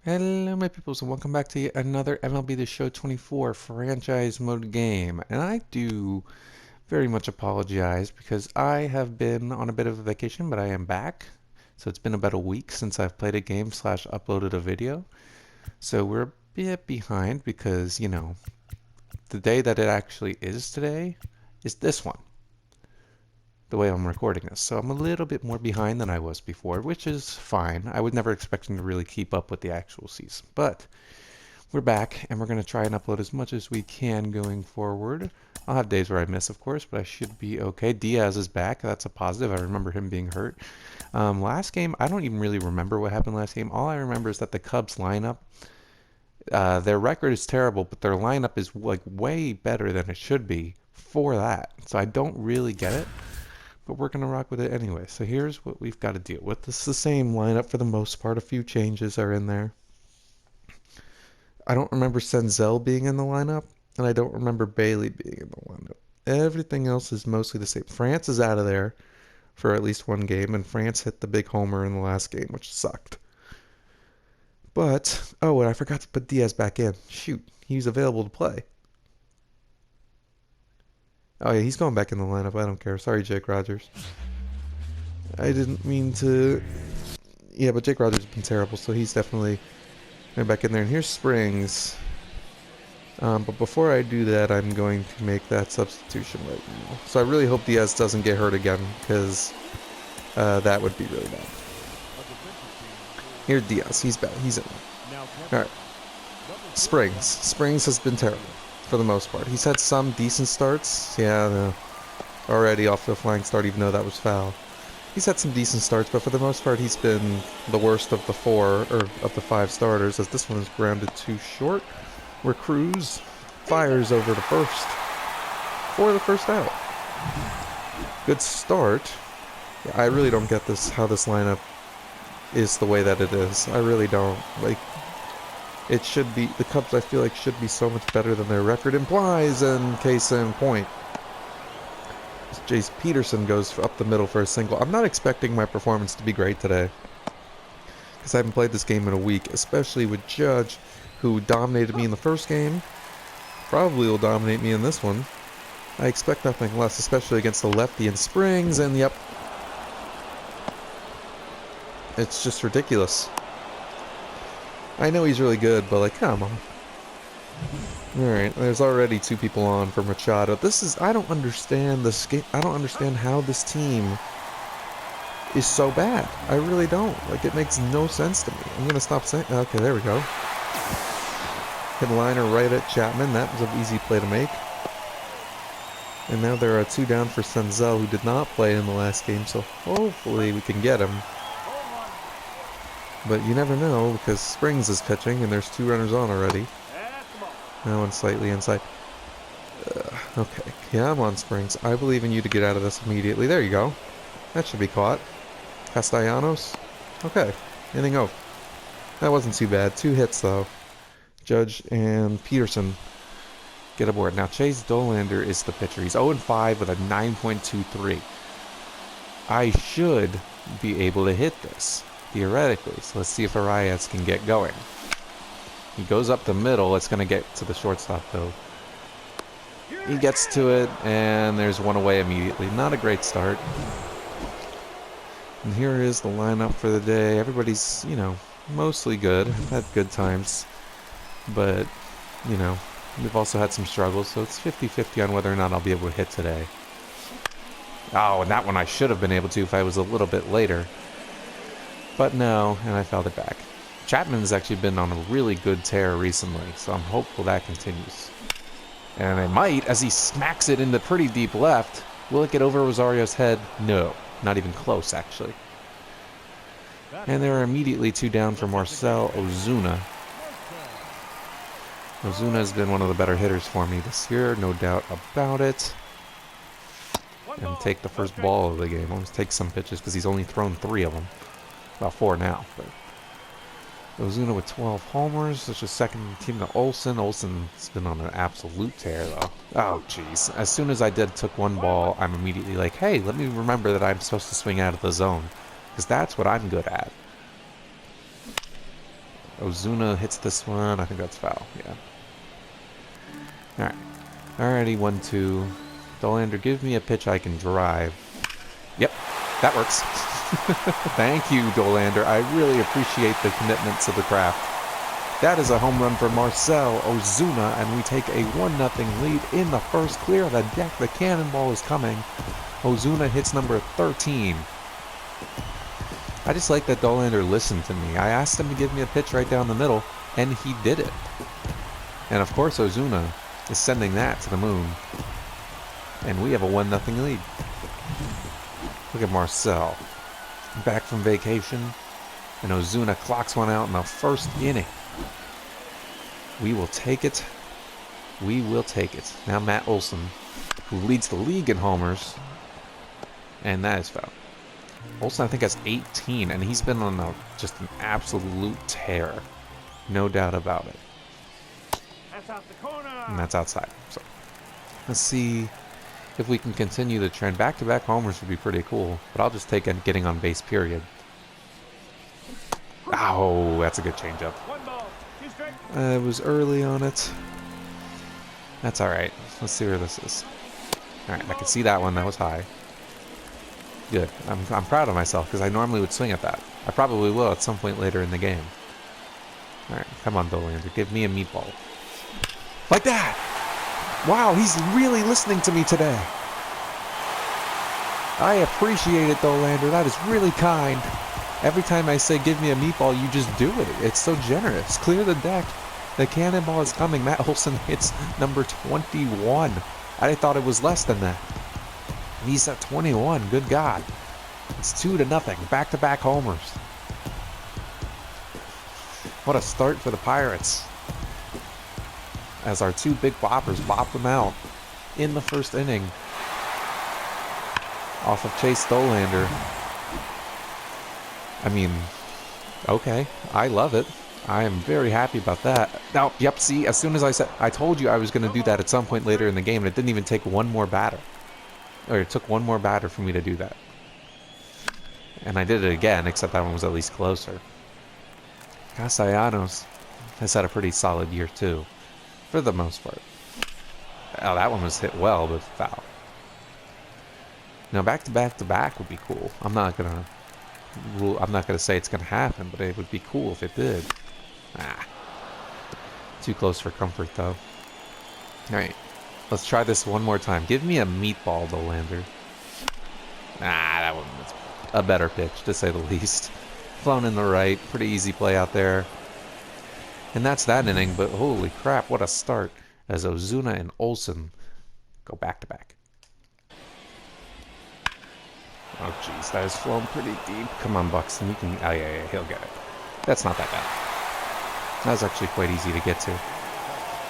Hello my peoples and welcome back to yet another MLB The Show 24 franchise mode game. And I do very much apologize because I have been on a bit of a vacation, but I am back. So it's been about a week since I've played a game slash uploaded a video. So we're a bit behind because, the day that it actually is today is this one, the way I'm recording this. So I'm a little bit more behind than I was before, which is fine. I was never expecting to really keep up with the actual season. But we're back, and we're going to try and upload as much as we can going forward. I'll have days where I miss, of course, but I should be okay. Diaz is back. That's a positive. I remember him being hurt. Last game, I don't even really remember what happened last game. All I remember is that the Cubs lineup, their record is terrible, but their lineup is like way better than it should be for that. So I don't really get it, but we're going to rock with it anyway. So here's what we've got to deal with. This is the same lineup for the most part. A few changes are in there. I don't remember Senzel being in the lineup, and I don't remember Bailey being in the lineup. Everything else is mostly the same. France is out of there for at least one game, and France hit the big homer in the last game, which sucked. But, oh, and I forgot to put Diaz back in. Shoot, he's available to play. Oh yeah, he's going back in the lineup. I don't care. Sorry, Jake Rogers. I didn't mean to... Yeah, but Jake Rogers has been terrible, so he's definitely going back in there. And here's Springs. But before I do that, I'm going to make that substitution right now. So I really hope Diaz doesn't get hurt again, because that would be really bad. Here's Diaz. He's bad. He's in. Alright. Springs. Springs has been terrible, for the most part. He's had some decent starts. Yeah, no. Already off to a flying start, even though that was foul. He's had some decent starts, but for the most part, he's been the worst of the of the five starters, as this one is grounded too short, where Cruz fires over the first for the first out. Good start. Yeah, I really don't get how this lineup is the way that it is. I really don't. Like, it should be, the Cubs I feel like should be so much better than their record implies, and case in point. Jace Peterson goes up the middle for a single. I'm not expecting my performance to be great today, because I haven't played this game in a week, especially with Judge, who dominated me in the first game, probably will dominate me in this one. I expect nothing less, especially against the lefty in Springs, and yep. It's just ridiculous. I know he's really good, but like, come on. Alright, there's already two people on for Machado. I don't understand this game. I don't understand how this team is so bad. I really don't. Like, it makes no sense to me. I'm gonna stop saying, okay, there we go. Hit liner right at Chapman. That was an easy play to make. And now there are two down for Senzel, who did not play in the last game, so hopefully we can get him. But you never know, because Springs is pitching, and there's two runners on already. That one's slightly inside. Okay, yeah, I'm on Springs. I believe in you to get out of this immediately. There you go. That should be caught. Castellanos? Okay, inning over. That wasn't too bad. Two hits, though. Judge and Peterson get aboard. Now, Chase Dolander is the pitcher. He's 0-5 with a 9.23. I should be able to hit this, theoretically. So let's see if Arias can get going. He goes up the middle. It's going to get to the shortstop, though. He gets to it, and there's one away immediately. Not a great start. And here is the lineup for the day. Everybody's, mostly good. I've had good times. But, we've also had some struggles, so it's 50-50 on whether or not I'll be able to hit today. Oh, and that one I should have been able to if I was a little bit later. But no, and I fouled it back. Chapman's actually been on a really good tear recently, so I'm hopeful that continues. And it might, as he smacks it into pretty deep left. Will it get over Rosario's head? No, not even close, actually. And there are immediately two down for Marcell Ozuna. Ozuna has been one of the better hitters for me this year, no doubt about it. And take the first ball of the game. Almost take some pitches, because he's only thrown 3 of them. Well, 4 now, but... Ozuna with 12 homers, which is second team to Olsen. Olsen's been on an absolute tear, though. Oh, jeez. As soon as I took one ball, I'm immediately like, hey, let me remember that I'm supposed to swing out of the zone. Because that's what I'm good at. Ozuna hits this one. I think that's foul. Yeah. Alright. Alrighty, 1-2. Dollander, give me a pitch I can drive. Yep, that works. Thank you, Dollander. I really appreciate the commitment to the craft. That is a home run for Marcell Ozuna, and we take a 1-0 lead in the first. Clear the deck. The cannonball is coming. Ozuna hits number 13. I just like that Dollander listened to me. I asked him to give me a pitch right down the middle, and he did it. And of course, Ozuna is sending that to the moon. And we have a 1-0 lead. Look at Marcell. Back from vacation. And Ozuna clocks one out in the first inning. We will take it. We will take it. Now Matt Olson, who leads the league in homers. And that is foul. Olson, I think, has 18, and he's been on just an absolute tear. No doubt about it. That's out the corner. And that's outside. So let's see if we can continue the trend. Back-to-back homers would be pretty cool, but I'll just take getting on base, period. Oh, that's a good changeup. It was early on it. That's all right. Let's see where this is. All right, I can see that one. That was high. Good. I'm proud of myself because I normally would swing at that. I probably will at some point later in the game. All right, come on, Dollander. Give me a meatball. Like that! Wow, he's really listening to me today. I appreciate it, Dollander. That is really kind. Every time I say give me a meatball, you just do it. It's so generous. Clear the deck. The cannonball is coming. Matt Olson hits number 21. I thought it was less than that. He's at 21. Good God. It's 2-0. Back-to-back homers. What a start for the Pirates. As our two big boppers bop them out in the first inning. Off of Chase Dollander. I mean, okay. I love it. I am very happy about that. Now, yep, see, as soon as I told you I was going to do that at some point later in the game, and it didn't even take one more batter. Or it took one more batter for me to do that. And I did it again, except that one was at least closer. Castellanos has had a pretty solid year, too. For the most part. Oh, that one was hit well, but foul. Now, back-to-back-to-back would be cool. I'm not gonna say it's gonna happen, but it would be cool if it did. Ah. Too close for comfort, though. Alright. Let's try this one more time. Give me a meatball, Dollander. Ah, that one was a better pitch, to say the least. Flown in the right. Pretty easy play out there. And that's that inning, but holy crap, what a start. As Ozuna and Olson go back-to-back. Oh, jeez, that has flown pretty deep. Come on, Buxton, we can... Oh, yeah, he'll get it. That's not that bad. That was actually quite easy to get to.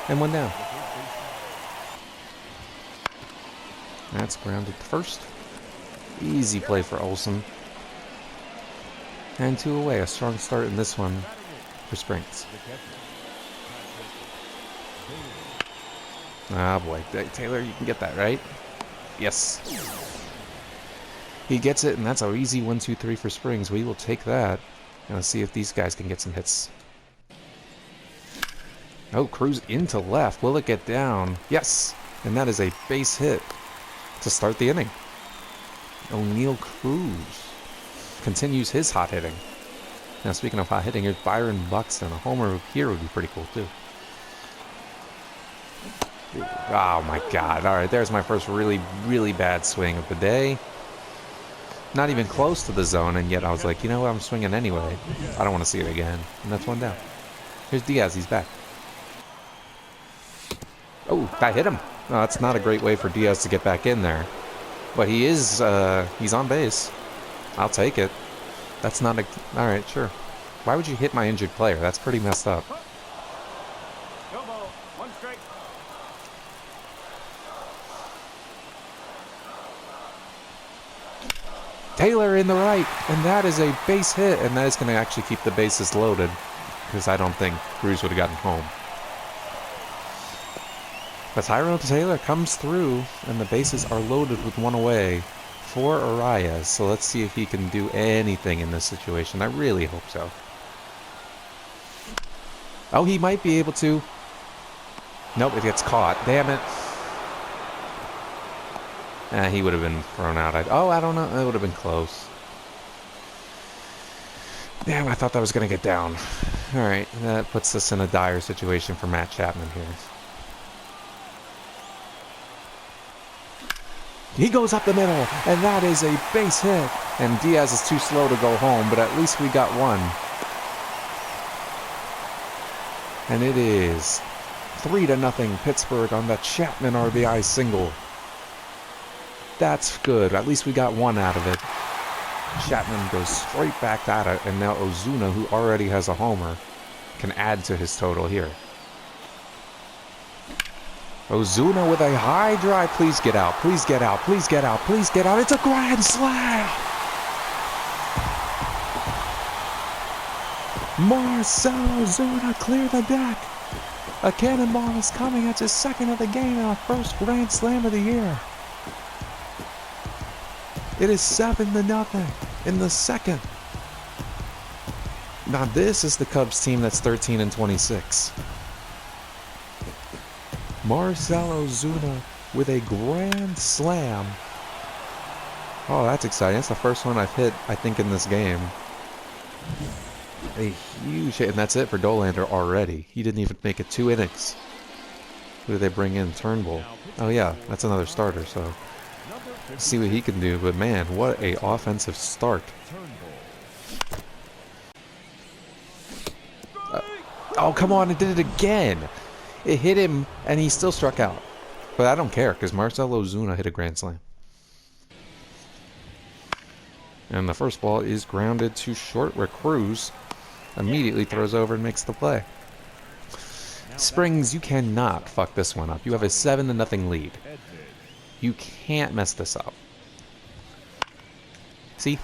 And one down. That's grounded first. Easy play for Olson. And 2 away. A strong start in this one for Springs. Ah, boy. Taylor, you can get that, right? Yes. He gets it, and that's our easy 1-2-3 for Springs. We will take that. And let's see if these guys can get some hits. Oh, Cruz into left. Will it get down? Yes. And that is a base hit to start the inning. O'Neal Cruz continues his hot hitting. Now, speaking of hot hitting, here's Byron Buxton. A homer here would be pretty cool, too. Oh, my God. All right, there's my first really, really bad swing of the day. Not even close to the zone, and yet I was like, you know what, I'm swinging anyway. I don't want to see it again. And that's one down. Here's Diaz. He's back. Oh, that hit him. Oh, that's not a great way for Diaz to get back in there. But he is, he's on base. I'll take it. That's not a... All right, sure. Why would you hit my injured player? That's pretty messed up. Go ball. 1 strike. Taylor in the right, and that is a base hit, and that is going to actually keep the bases loaded, because I don't think Cruz would have gotten home. But Tyrone Taylor comes through, and the bases are loaded with 1 away for Arias. So let's see if he can do anything in this situation. I really hope so. Oh, he might be able to. Nope, it gets caught. Damn it. He would have been thrown out. I don't know. It would have been close. Damn, I thought that was going to get down. All right, that puts us in a dire situation for Matt Chapman here. He goes up the middle, and that is a base hit. And Diaz is too slow to go home, but at least we got one. And it is 3-0 Pittsburgh on the Chapman RBI single. That's good. At least we got one out of it. Chapman goes straight back at it, and now Ozuna, who already has a homer, can add to his total here. Ozuna with a high drive. Please get out. Please get out. Please get out. Please get out. It's a grand slam. Marcell Ozuna clear the deck. A cannonball is coming. It's his second of the game and a first grand slam of the year. It is 7-0 in the second. Now this is the Cubs team that's 13-26. Marcell Ozuna with a grand slam. Oh, that's exciting. That's the first one I've hit, I think, in this game. A huge hit, and that's it for Dollander already. He didn't even make it 2 innings. Who did they bring in? Turnbull. Oh yeah, that's another starter, so see what he can do. But man, what a offensive start. Oh, come on, it did it again. It hit him, and he still struck out. But I don't care, because Marcell Ozuna hit a grand slam. And the first ball is grounded to short, where Cruz immediately throws over and makes the play. Springs, you cannot fuck this one up. You have a 7-0 lead. You can't mess this up. See?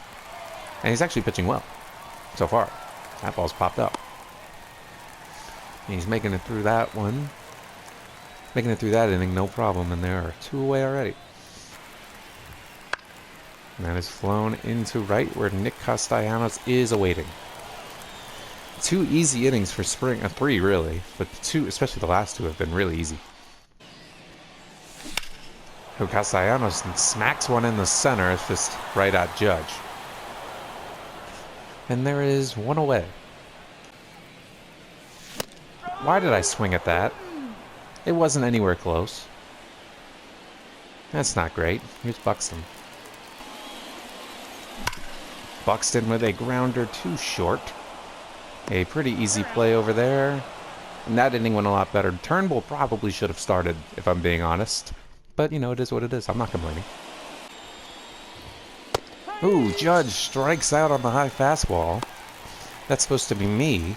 And he's actually pitching well so far. That ball's popped up. And he's making it through that one. Making it through that inning, no problem. And there are 2 away already. And that is flown into right where Nick Castellanos is awaiting. 2 easy innings for Spring. 3 really. But 2, especially the last 2, have been really easy. Castellanos smacks one in the center. It's just right at Judge. And there is 1 away. Why did I swing at that? It wasn't anywhere close. That's not great. Here's Buxton. Buxton with a grounder too short. A pretty easy play over there. And that inning went a lot better. Turnbull probably should have started, if I'm being honest. But, you know, it is what it is. I'm not complaining. Ooh, Judge strikes out on the high fastball. That's supposed to be me.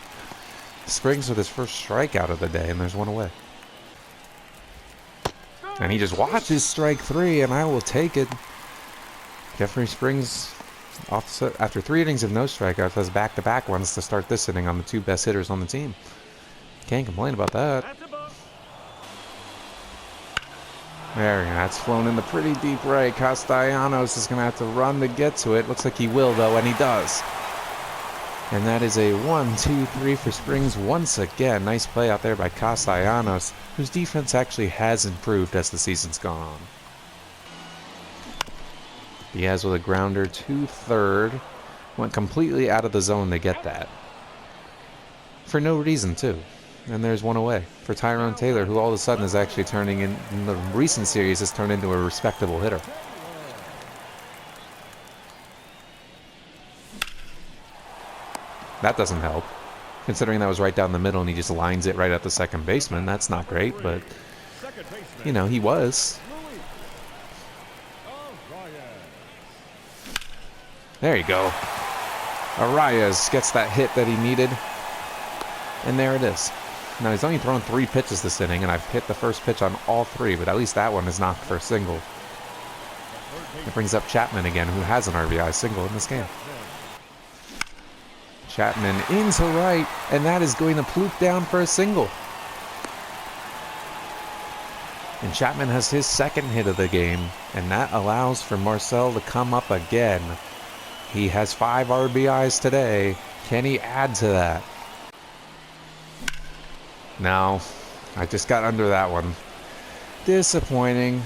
Springs with his first strikeout of the day, and there's 1 away. And he just watches strike 3, and I will take it. Jeffrey Springs, after 3 innings of no strikeouts, has back-to-back ones to start this inning on the 2 best hitters on the team. Can't complain about that. There we go. That's flown in the pretty deep right. Castellanos is going to have to run to get to it. Looks like he will, though, and he does. And that is a 1-2-3 for Springs once again. Nice play out there by Castellanos, whose defense actually has improved as the season's gone on. Diaz with a grounder to third. Went completely out of the zone to get that. For no reason, too. And there's 1 away for Tyrone Taylor, who all of a sudden is actually turning in the recent series has turned into a respectable hitter. That doesn't help, considering that was right down the middle and he just lines it right at the second baseman. That's not great, but, you know, he was. There you go. Arias gets that hit that he needed. And there it is. Now, he's only thrown 3 pitches this inning, and I've hit the first pitch on all 3, but at least that one is knocked for a single. It brings up Chapman again, who has an RBI single in this game. Chapman into right, and that is going to ploop down for a single. And Chapman has his second hit of the game, and that allows for Marcell to come up again. He has 5 RBIs today. Can he add to that? No, I just got under that one. Disappointing.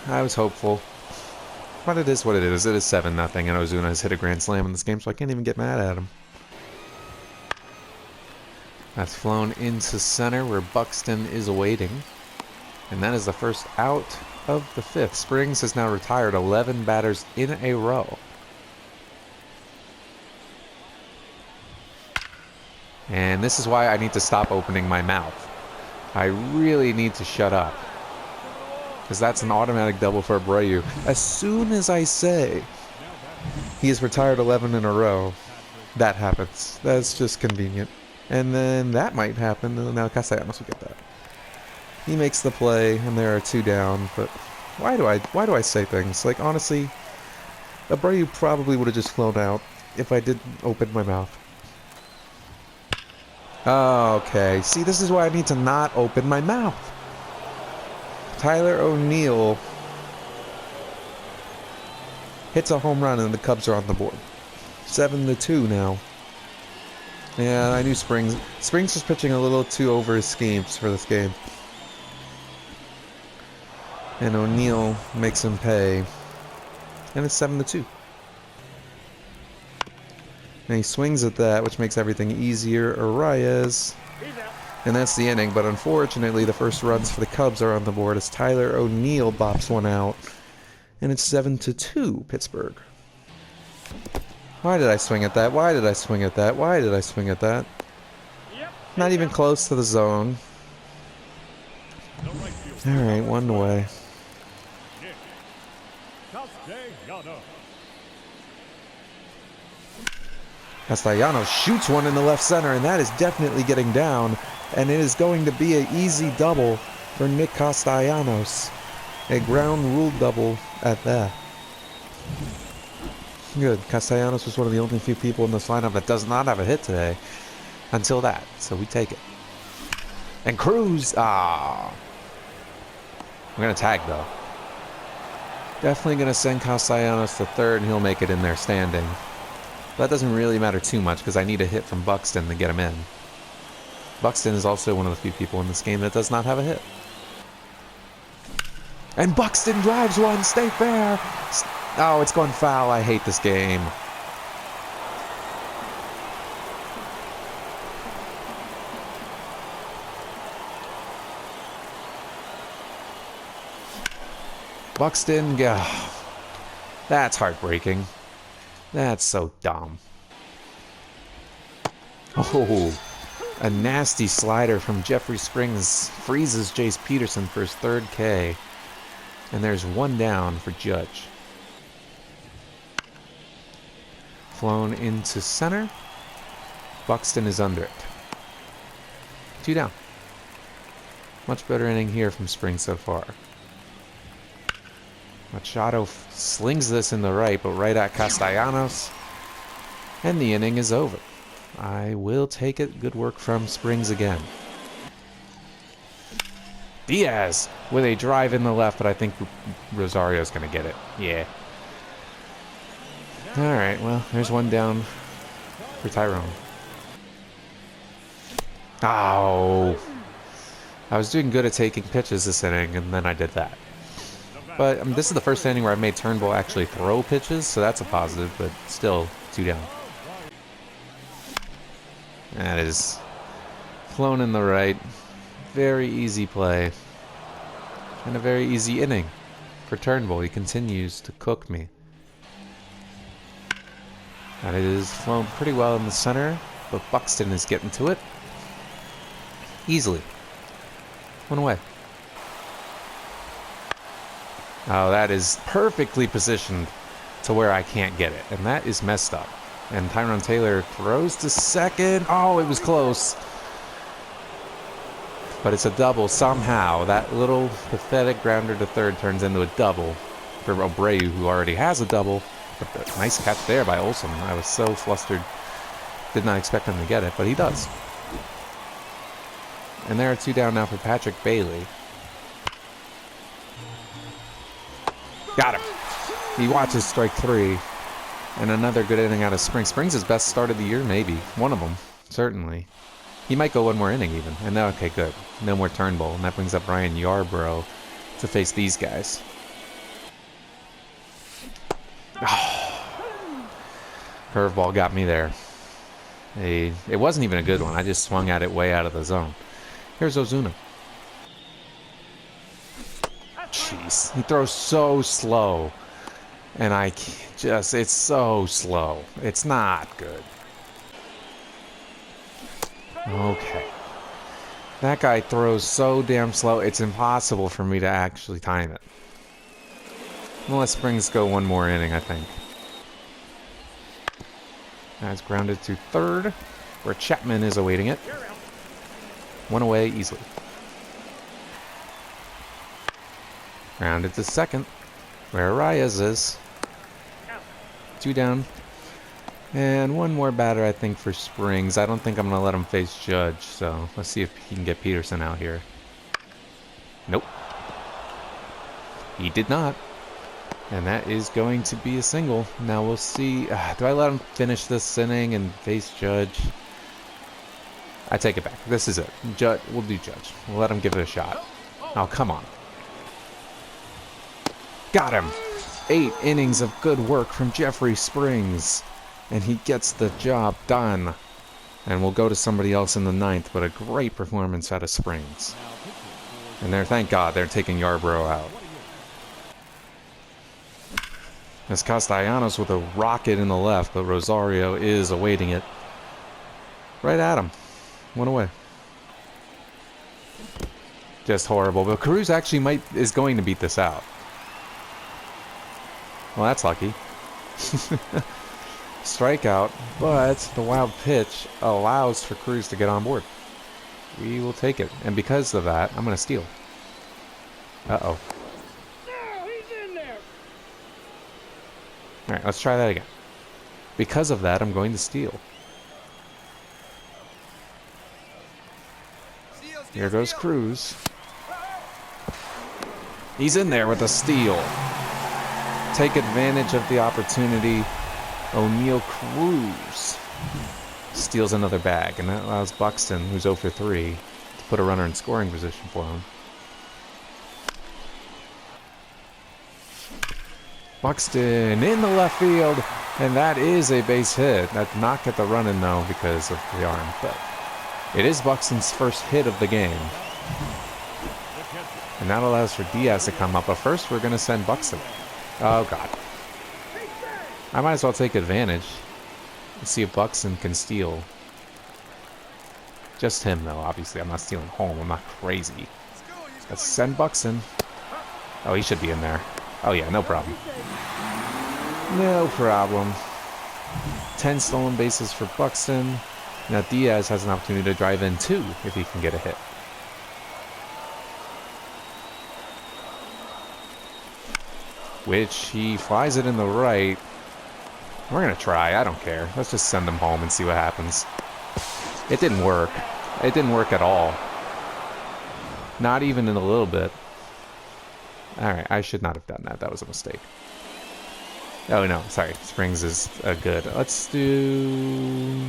I was hopeful. But it is what it is. It is 7-0, and Ozuna has hit a grand slam in this game, so I can't even get mad at him. That's flown into center where Buxton is awaiting. And that is the first out of the 5th. Springs has now retired 11 batters in a row. And this is why I need to stop opening my mouth. I really need to shut up. Because that's an automatic double for Abreu. As soon as I say he has retired 11 in a row, that happens. That's just convenient. And then that might happen. And now Castellanos will get that. He makes the play, and there are 2 down. But why do I say things? Like, honestly, Abreu probably would have just flown out if I didn't open my mouth. Okay, see, this is why I need to not open my mouth. Tyler O'Neill hits a home run, and the Cubs are on the board. 7-2 now. Yeah, I knew Springs was pitching a little too over his schemes for this game. And O'Neill makes him pay. And it's 7-2. And he swings at that, which makes everything easier. Arias. And that's the inning, but unfortunately the first runs for the Cubs are on the board as Tyler O'Neill bops one out. And it's 7-2, Pittsburgh. Why did I swing at that? Why did I swing at that? Why did I swing at that? Not even close to the zone. Alright, 1 away. Castellanos shoots one in the left center, and that is definitely getting down. And it is going to be an easy double for Nick Castellanos. A ground rule double at that. Good. Castellanos was one of the only few people in this lineup that does not have a hit today. Until that. So we take it. And Cruz. I'm going to tag, though. Definitely going to send Castellanos to third, and he'll make it in there standing. That doesn't really matter too much because I need a hit from Buxton to get him in. Buxton is also one of the few people in this game that does not have a hit. And Buxton drives one. Stay fair. Oh, it's gone foul. I hate this game. Buxton, that's heartbreaking. That's so dumb. Oh, a nasty slider from Jeffrey Springs freezes Jace Peterson for his 3rd K. And there's 1 down for Judge. Flown into center. Buxton is under it. 2 down. Much better inning here from Springs so far. Machado slings this in the right, but right at Castellanos. And the inning is over. I will take it. Good work from Springs again. Diaz with a drive in the left, but I think Rosario's going to get it. Yeah. All right, well, there's 1 down for Tyrone. Oh. I was doing good at taking pitches this inning, and then I did that. But this is the first inning where I've made Turnbull actually throw pitches, so that's a positive, but still 2 down. That is flown in the right. Very easy play. And a very easy inning for Turnbull. He continues to cook me. And it is flown pretty well in the center, but Buxton is getting to it. Easily. 1 away. Oh, that is perfectly positioned to where I can't get it. And that is messed up. And Tyrone Taylor throws to second. Oh, it was close. But it's a double somehow. That little pathetic grounder to third turns into a double for Abreu, who already has a double. But a nice catch there by Olsen. I was so flustered. Did not expect him to get it, but he does. And there are 2 down now for Patrick Bailey. Got him. He watches strike 3. And another good inning out of Springs. Springs' best start of the year, maybe. One of them, certainly. He might go one more inning even. And now, okay, good. No more Turnbull. And that brings up Ryan Yarbrough to face these guys. Curveball got me there. It wasn't even a good one. I just swung at it way out of the zone. Here's Ozuna. Jeez. He throws so slow. And it's so slow. It's not good. Okay. That guy throws so damn slow, it's impossible for me to actually time it. Unless Springs go one more inning, I think. That's grounded to third, where Chapman is awaiting it. One away easily. Grounded to second, where Arias is. 2 down. And one more batter, I think, for Springs. I don't think I'm going to let him face Judge, so let's see if he can get Peterson out here. Nope. He did not. And that is going to be a single. Now we'll see. Do I let him finish this inning and face Judge? I take it back. This is it. We'll do Judge. We'll let him give it a shot. Oh, come on. Got him. 8 innings of good work from Jeffrey Springs. And he gets the job done. And we'll go to somebody else in the 9th, but a great performance out of Springs. And thank God, they're taking Yarbrough out. As Castellanos with a rocket in the left, but Rosario is awaiting it. Right at him. 1 away. Just horrible. But Cruz actually is going to beat this out. Well, that's lucky. Strikeout, but the wild pitch allows for Cruz to get on board. We will take it. And because of that, I'm going to steal. Uh-oh. Alright, let's try that again. Because of that, I'm going to steal. Here goes Cruz. He's in there with a steal. Take advantage of the opportunity. O'Neal Cruz steals another bag, and that allows Buxton, who's 0 for 3, to put a runner in scoring position for him. Buxton in the left field, and that is a base hit. That did not get the run in, though, because of the arm, but it is Buxton's first hit of the game. And that allows for Diaz to come up, but first we're going to send Buxton. Oh, God. I might as well take advantage and see if Buxton can steal. Just him, though, obviously. I'm not stealing home. I'm not crazy. Let's send Buxton. Oh, he should be in there. Oh, yeah, no problem. No problem. 10 stolen bases for Buxton. Now Diaz has an opportunity to drive in 2 if he can get a hit. Which he flies it in the right. We're going to try. I don't care. Let's just send him home and see what happens. It didn't work. It didn't work at all. Not even in a little bit. Alright, I should not have done that. That was a mistake. Oh, no. Sorry. Springs is good. Let's do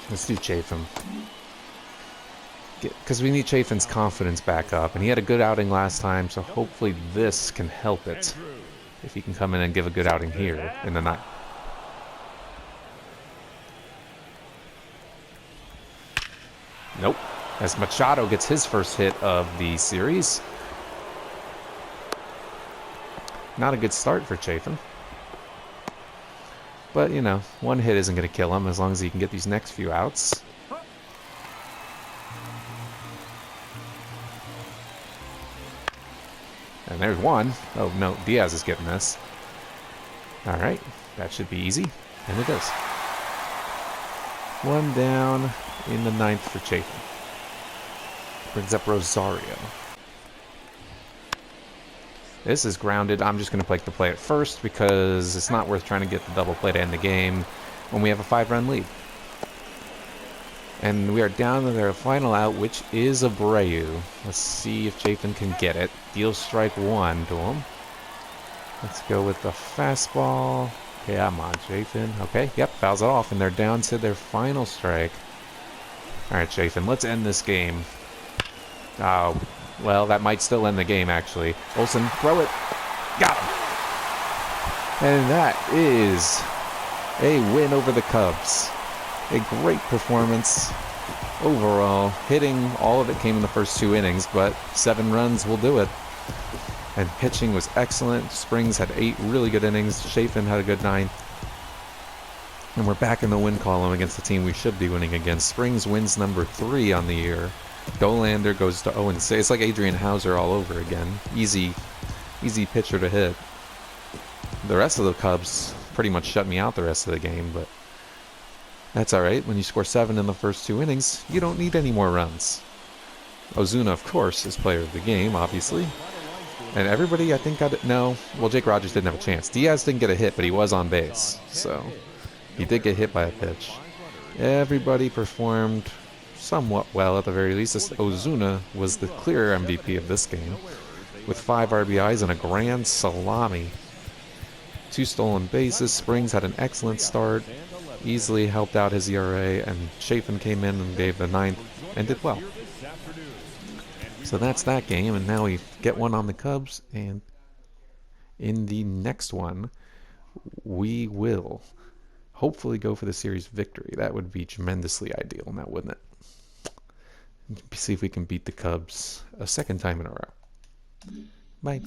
Chafin. Because we need Chafin's confidence back up. And he had a good outing last time, so hopefully this can help it. If he can come in and give a good outing here in the night. Nope. As Machado gets his first hit of the series. Not a good start for Chafin. But, you know, 1 hit isn't going to kill him as long as he can get these next few outs. And there's 1. Oh, no, Diaz is getting this. Alright, that should be easy. And it is. 1 down in the 9th for Chafin. Brings up Rosario. This is grounded. I'm just going to play the play at first because it's not worth trying to get the double play to end the game when we have a 5-run lead. And we are down to their final out, which is Abreu. Let's see if Chafin can get it. Deals strike 1 to him. Let's go with the fastball. Come on, Chafin. Okay, yep, fouls it off, and they're down to their final strike. Alright, Chafin, let's end this game. Oh, well, that might still end the game, actually. Olsen, throw it. Got him. And that is a win over the Cubs. A great performance overall. Hitting, all of it came in the first 2 innings, but 7 runs will do it. And pitching was excellent. Springs had 8 really good innings. Chafin had a good 9. And we're back in the win column against the team we should be winning against. Springs wins number 3 on the year. Dolander goes to 0-6. It's like Adrian Hauser all over again. Easy pitcher to hit. The rest of the Cubs pretty much shut me out the rest of the game, but that's alright. When you score 7 in the first 2 innings, you don't need any more runs. Ozuna, of course, is player of the game, obviously. And everybody, I think, got it. No, well, Jake Rogers didn't have a chance. Diaz didn't get a hit, but he was on base. So, he did get hit by a pitch. Everybody performed somewhat well, at the very least. Ozuna was the clear MVP of this game, with 5 RBIs and a grand salami. 2 stolen bases. Springs had an excellent start, easily helped out his ERA, and Chafin came in and gave the 9th and did well. So that's that game, and now we get one on the Cubs, and in the next one, we will hopefully go for the series victory. That would be tremendously ideal, now wouldn't it? See if we can beat the Cubs a second time in a row. Bye.